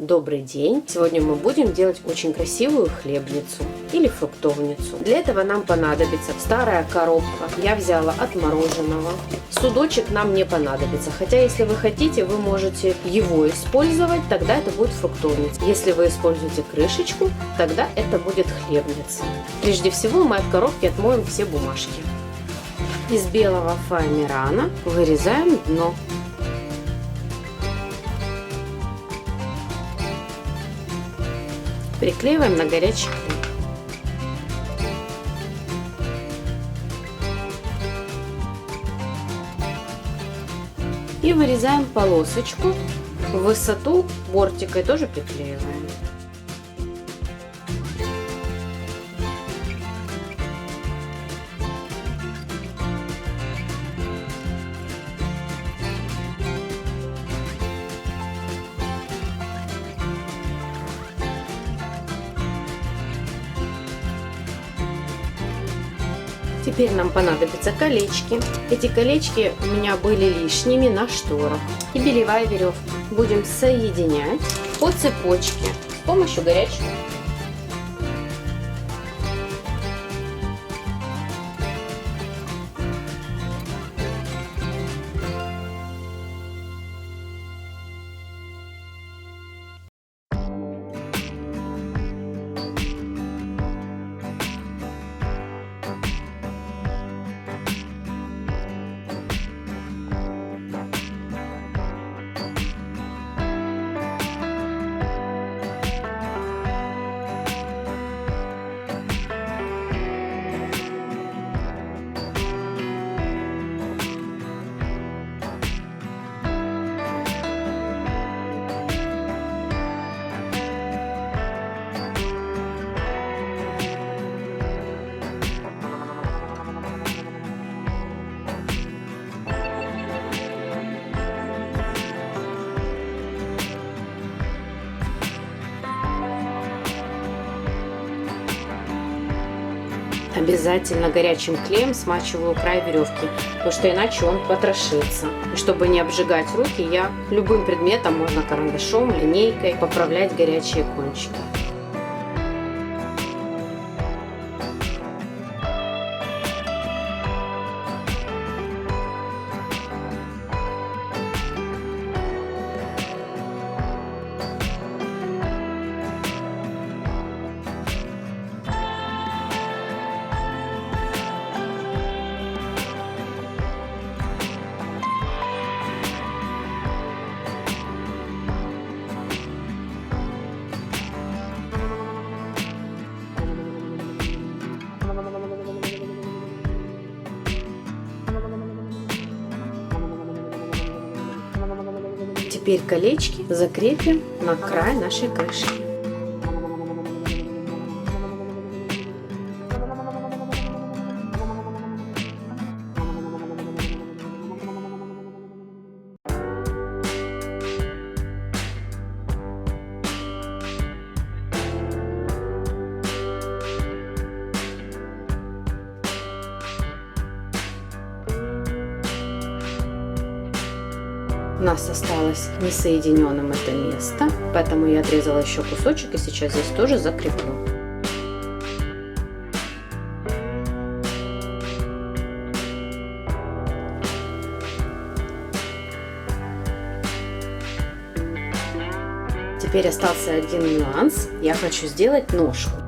Добрый день! Сегодня мы будем делать очень красивую хлебницу или фруктовницу. Для этого нам понадобится старая коробка. Я взяла от мороженого. Судочек нам не понадобится, хотя если вы хотите, вы можете его использовать, тогда это будет фруктовница. Если вы используете крышечку, тогда это будет хлебница. Прежде всего мы от коробки отмоем все бумажки. Из белого фоамирана вырезаем дно. Приклеиваем на горячий клей. И вырезаем полосочку в высоту бортика и тоже приклеиваем. Теперь нам понадобятся колечки. Эти колечки у меня были лишними на шторах. И белевая веревка. Будем соединять по цепочке с помощью горячего. Обязательно горячим клеем смачиваю край веревки, потому что иначе он потрошится. И чтобы не обжигать руки, я любым предметом, можно карандашом, линейкой, поправлять горячие кончики. Теперь колечки закрепим на край нашей крышки. У нас осталось несоединенным это место, поэтому я отрезала еще кусочек и сейчас здесь тоже закреплю. Теперь остался один нюанс. Я хочу сделать ножку.